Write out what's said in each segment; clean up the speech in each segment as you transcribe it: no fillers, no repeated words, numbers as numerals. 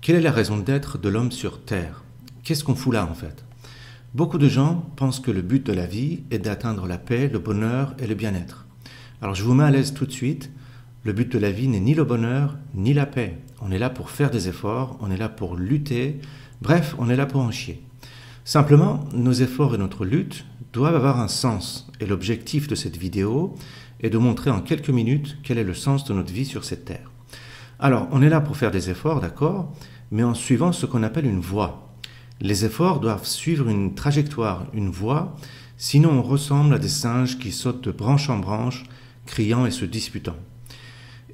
Quelle est la raison d'être de l'homme sur Terre? Qu'est-ce qu'on fout là en fait? Beaucoup de gens pensent que le but de la vie est d'atteindre la paix, le bonheur et le bien-être. Alors je vous mets à l'aise tout de suite, le but de la vie n'est ni le bonheur ni la paix. On est là pour faire des efforts, on est là pour lutter, bref, on est là pour en chier. Simplement, nos efforts et notre lutte doivent avoir un sens et l'objectif de cette vidéo est de montrer en quelques minutes quel est le sens de notre vie sur cette terre. Alors, on est là pour faire des efforts, d'accord, mais en suivant ce qu'on appelle une voie. Les efforts doivent suivre une trajectoire, une voie, sinon on ressemble à des singes qui sautent de branche en branche, criant et se disputant.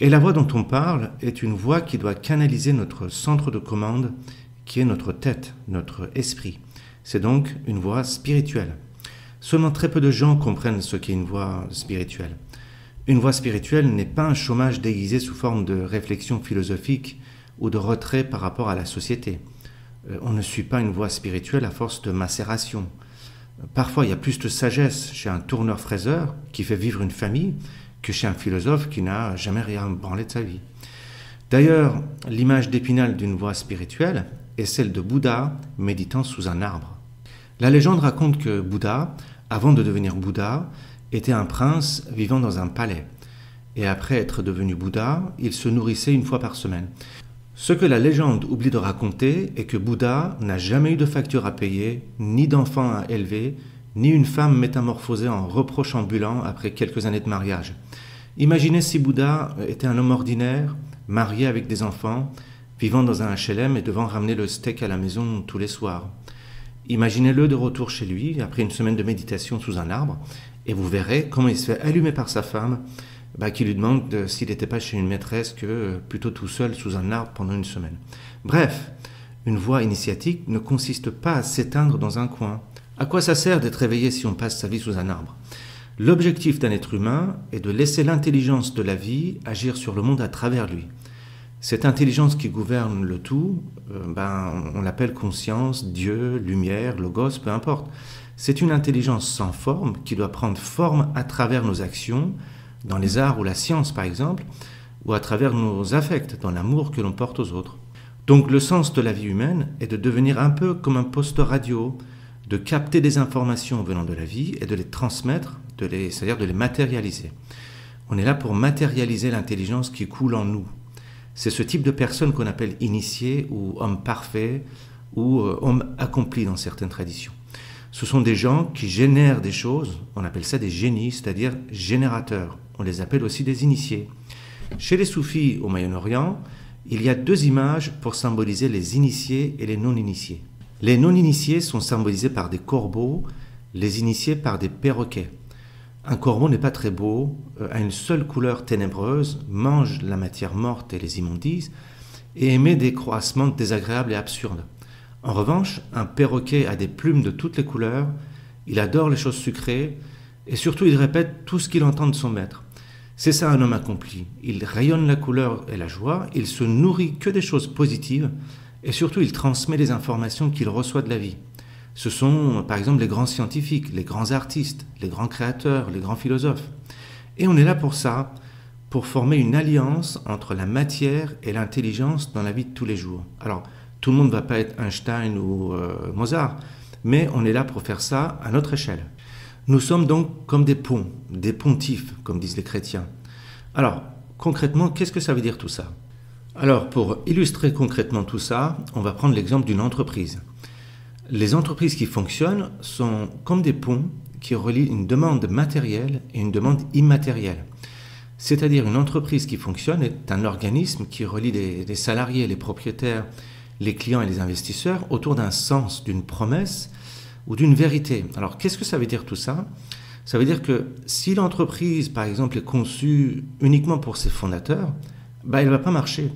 Et la voie dont on parle est une voie qui doit canaliser notre centre de commande, qui est notre tête, notre esprit. C'est donc une voie spirituelle. Seulement très peu de gens comprennent ce qu'est une voie spirituelle. Une voie spirituelle n'est pas un chômage déguisé sous forme de réflexion philosophique ou de retrait par rapport à la société. On ne suit pas une voie spirituelle à force de macération. Parfois, il y a plus de sagesse chez un tourneur-fraiseur qui fait vivre une famille que chez un philosophe qui n'a jamais rien branlé de sa vie. D'ailleurs, l'image d'Épinal d'une voie spirituelle est celle de Bouddha méditant sous un arbre. La légende raconte que Bouddha, avant de devenir Bouddha, était un prince vivant dans un palais. Et après être devenu Bouddha, il se nourrissait une fois par semaine. Ce que la légende oublie de raconter est que Bouddha n'a jamais eu de facture à payer, ni d'enfant à élever, ni une femme métamorphosée en reproche ambulant après quelques années de mariage. Imaginez si Bouddha était un homme ordinaire, marié avec des enfants, vivant dans un HLM et devant ramener le steak à la maison tous les soirs. Imaginez-le de retour chez lui, après une semaine de méditation sous un arbre, et vous verrez comment il se fait allumer par sa femme, qui lui demande s'il n'était pas chez une maîtresse que plutôt tout seul sous un arbre pendant une semaine. Bref, une voie initiatique ne consiste pas à s'éteindre dans un coin. À quoi ça sert d'être éveillé si on passe sa vie sous un arbre? L'objectif d'un être humain est de laisser l'intelligence de la vie agir sur le monde à travers lui. Cette intelligence qui gouverne le tout, on l'appelle conscience, Dieu, lumière, logos, peu importe. C'est une intelligence sans forme qui doit prendre forme à travers nos actions, dans les arts ou la science par exemple, ou à travers nos affects, dans l'amour que l'on porte aux autres. Donc le sens de la vie humaine est de devenir un peu comme un poste radio, de capter des informations venant de la vie et de les transmettre, c'est-à-dire de les matérialiser. On est là pour matérialiser l'intelligence qui coule en nous. C'est ce type de personne qu'on appelle initié ou homme parfait ou homme accompli dans certaines traditions. Ce sont des gens qui génèrent des choses, on appelle ça des génies, c'est-à-dire générateurs. On les appelle aussi des initiés. Chez les soufis au Moyen-Orient, il y a deux images pour symboliser les initiés et les non-initiés. Les non-initiés sont symbolisés par des corbeaux, les initiés par des perroquets. Un corbeau n'est pas très beau, a une seule couleur ténébreuse, mange la matière morte et les immondices, et émet des croassements désagréables et absurdes. En revanche, un perroquet a des plumes de toutes les couleurs, il adore les choses sucrées, et surtout il répète tout ce qu'il entend de son maître. C'est ça un homme accompli. Il rayonne la couleur et la joie, il se nourrit que des choses positives, et surtout il transmet les informations qu'il reçoit de la vie. Ce sont par exemple les grands scientifiques, les grands artistes, les grands créateurs, les grands philosophes. Et on est là pour ça, pour former une alliance entre la matière et l'intelligence dans la vie de tous les jours. Alors, tout le monde ne va pas être Einstein ou Mozart, mais on est là pour faire ça à notre échelle. Nous sommes donc comme des ponts, des pontifs, comme disent les chrétiens. Alors, concrètement, qu'est-ce que ça veut dire tout ça? Alors, pour illustrer concrètement tout ça, on va prendre l'exemple d'une entreprise. Les entreprises qui fonctionnent sont comme des ponts qui relient une demande matérielle et une demande immatérielle. C'est-à-dire une entreprise qui fonctionne est un organisme qui relie les salariés, les propriétaires, les clients et les investisseurs autour d'un sens, d'une promesse ou d'une vérité. Alors, qu'est-ce que ça veut dire tout ça? Ça veut dire que si l'entreprise, par exemple, est conçue uniquement pour ses fondateurs, elle ne va pas marcher.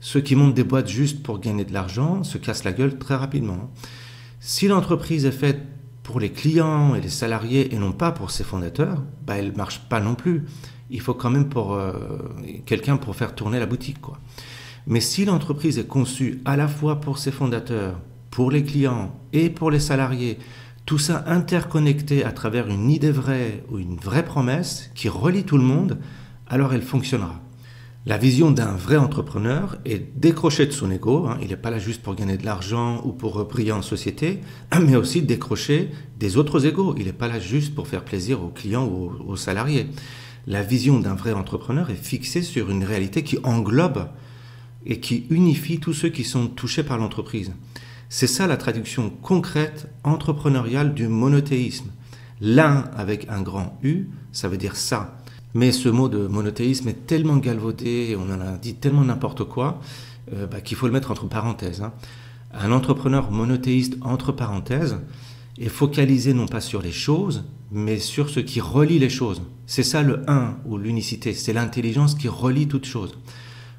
Ceux qui montent des boîtes juste pour gagner de l'argent se cassent la gueule très rapidement. Si l'entreprise est faite pour les clients et les salariés et non pas pour ses fondateurs, elle ne marche pas non plus. Il faut quand même quelqu'un pour faire tourner la boutique, quoi. Mais si l'entreprise est conçue à la fois pour ses fondateurs, pour les clients et pour les salariés, tout ça interconnecté à travers une idée vraie ou une vraie promesse qui relie tout le monde, alors elle fonctionnera. La vision d'un vrai entrepreneur est décrocher de son ego, il n'est pas là juste pour gagner de l'argent ou pour briller en société, mais aussi décrocher des autres égos. Il n'est pas là juste pour faire plaisir aux clients ou aux salariés. La vision d'un vrai entrepreneur est fixée sur une réalité qui englobe et qui unifie tous ceux qui sont touchés par l'entreprise. C'est ça la traduction concrète entrepreneuriale du monothéisme. L'un avec un grand U, ça veut dire ça. Mais ce mot de monothéisme est tellement galvaudé, on en a dit tellement n'importe quoi, qu'il faut le mettre entre parenthèses. Un entrepreneur monothéiste, entre parenthèses, est focalisé non pas sur les choses, mais sur ce qui relie les choses. C'est ça le un ou l'unicité, c'est l'intelligence qui relie toutes choses.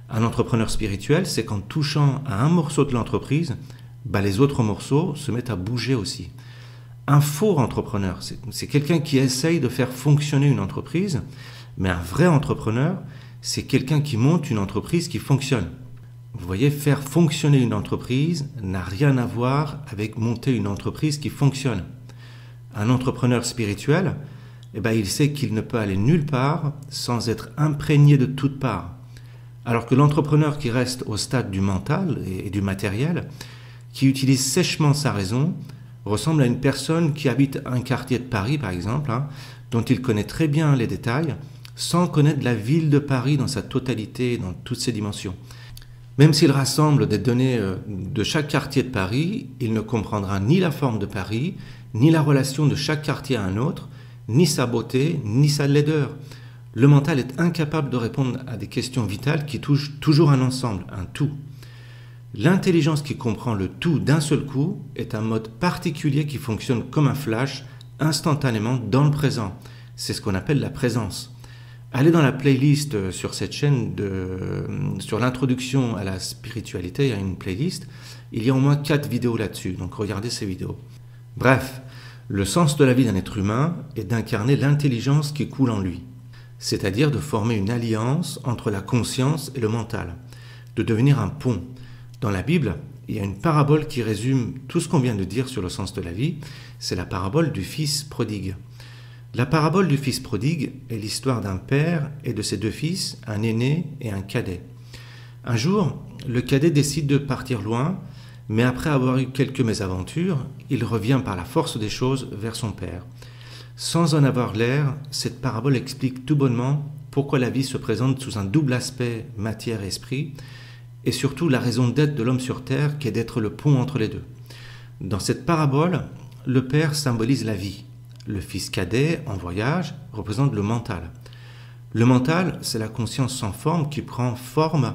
Un entrepreneur spirituel, c'est qu'en touchant à un morceau de l'entreprise, les autres morceaux se mettent à bouger aussi. Un faux entrepreneur, c'est quelqu'un qui essaye de faire fonctionner une entreprise, mais un vrai entrepreneur, c'est quelqu'un qui monte une entreprise qui fonctionne. Vous voyez, faire fonctionner une entreprise n'a rien à voir avec monter une entreprise qui fonctionne. Un entrepreneur spirituel, il sait qu'il ne peut aller nulle part sans être imprégné de toutes parts. Alors que l'entrepreneur qui reste au stade du mental et du matériel, qui utilise sèchement sa raison, ressemble à une personne qui habite un quartier de Paris, par exemple, dont il connaît très bien les détails, sans connaître la ville de Paris dans sa totalité, dans toutes ses dimensions. Même s'il rassemble des données de chaque quartier de Paris, il ne comprendra ni la forme de Paris, ni la relation de chaque quartier à un autre, ni sa beauté, ni sa laideur. Le mental est incapable de répondre à des questions vitales qui touchent toujours un ensemble, un tout. L'intelligence qui comprend le tout d'un seul coup est un mode particulier qui fonctionne comme un flash, instantanément dans le présent. C'est ce qu'on appelle la présence. Allez dans la playlist sur cette chaîne, sur l'introduction à la spiritualité, il y a une playlist. Il y a au moins 4 vidéos là-dessus, donc regardez ces vidéos. Bref, le sens de la vie d'un être humain est d'incarner l'intelligence qui coule en lui, c'est-à-dire de former une alliance entre la conscience et le mental, de devenir un pont. Dans la Bible, il y a une parabole qui résume tout ce qu'on vient de dire sur le sens de la vie, c'est la parabole du fils prodigue. La parabole du fils prodigue est l'histoire d'un père et de ses 2 fils, un aîné et un cadet. Un jour, le cadet décide de partir loin, mais après avoir eu quelques mésaventures, il revient par la force des choses vers son père. Sans en avoir l'air, cette parabole explique tout bonnement pourquoi la vie se présente sous un double aspect matière-esprit, et surtout la raison d'être de l'homme sur terre qui est d'être le pont entre les deux. Dans cette parabole, le père symbolise la vie. Le fils cadet, en voyage, représente le mental. Le mental, c'est la conscience sans forme qui prend forme,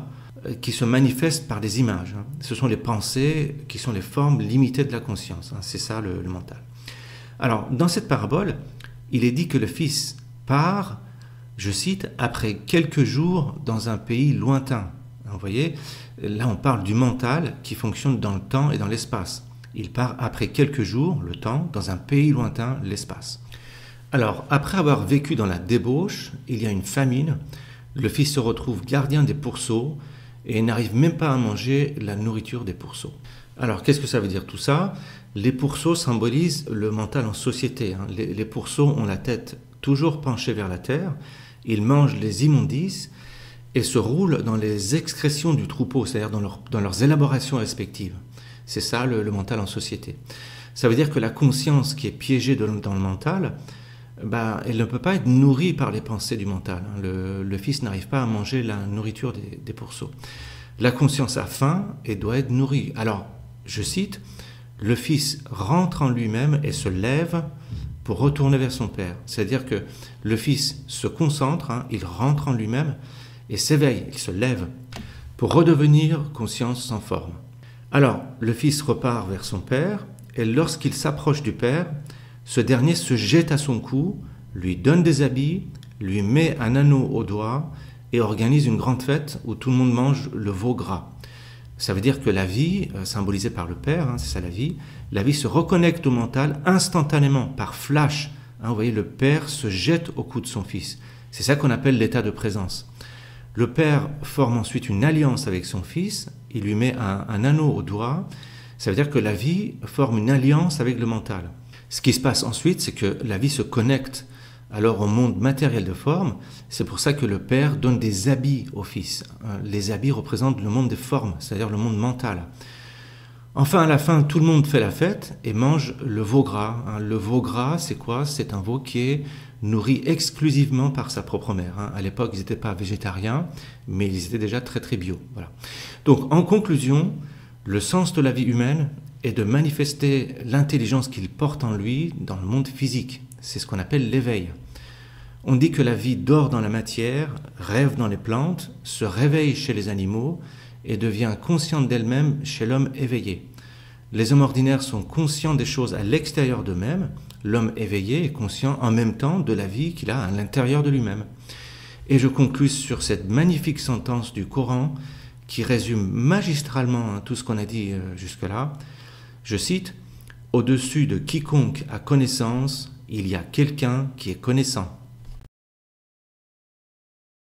qui se manifeste par des images. Ce sont les pensées qui sont les formes limitées de la conscience. C'est ça le mental. Alors, dans cette parabole, il est dit que le fils part, je cite, après quelques jours dans un pays lointain. Vous voyez, là on parle du mental qui fonctionne dans le temps et dans l'espace. Il part après quelques jours, le temps, dans un pays lointain, l'espace. Alors, après avoir vécu dans la débauche, il y a une famine, le fils se retrouve gardien des pourceaux et n'arrive même pas à manger la nourriture des pourceaux. Alors, qu'est-ce que ça veut dire tout ça? Les pourceaux symbolisent le mental en société. Les pourceaux ont la tête toujours penchée vers la terre, ils mangent les immondices et se roulent dans les excrétions du troupeau, c'est-à-dire dans leurs élaborations respectives. C'est ça le mental en société. Ça veut dire que la conscience qui est piégée dans le mental, elle ne peut pas être nourrie par les pensées du mental. Le fils n'arrive pas à manger la nourriture des pourceaux. La conscience a faim et doit être nourrie. Alors, je cite, « Le fils rentre en lui-même et se lève pour retourner vers son père. » C'est-à-dire que le fils se concentre, il rentre en lui-même et s'éveille, il se lève pour redevenir conscience sans forme. Alors, le fils repart vers son père, et lorsqu'il s'approche du père, ce dernier se jette à son cou, lui donne des habits, lui met un anneau au doigt et organise une grande fête où tout le monde mange le veau gras. Ça veut dire que la vie, symbolisée par le père, c'est ça la vie se reconnecte au mental instantanément, par flash. Vous voyez, le père se jette au cou de son fils. C'est ça qu'on appelle l'état de présence. Le père forme ensuite une alliance avec son fils, il lui met un anneau au doigt, ça veut dire que la vie forme une alliance avec le mental. Ce qui se passe ensuite, c'est que la vie se connecte alors au monde matériel de forme. C'est pour ça que le Père donne des habits au Fils. Les habits représentent le monde des formes, c'est-à-dire le monde mental. Enfin, à la fin, tout le monde fait la fête et mange le veau gras. Le veau gras, c'est quoi? C'est un veau qui est nourri exclusivement par sa propre mère. À l'époque, ils n'étaient pas végétariens, mais ils étaient déjà très très bio. Voilà. Donc, en conclusion, le sens de la vie humaine est de manifester l'intelligence qu'il porte en lui dans le monde physique. C'est ce qu'on appelle l'éveil. On dit que la vie dort dans la matière, rêve dans les plantes, se réveille chez les animaux et devient consciente d'elle-même chez l'homme éveillé. Les hommes ordinaires sont conscients des choses à l'extérieur d'eux-mêmes. L'homme éveillé est conscient en même temps de la vie qu'il a à l'intérieur de lui-même. Et je conclus sur cette magnifique sentence du Coran qui résume magistralement tout ce qu'on a dit jusque-là. Je cite, « Au-dessus de quiconque a connaissance, il y a quelqu'un qui est connaissant. »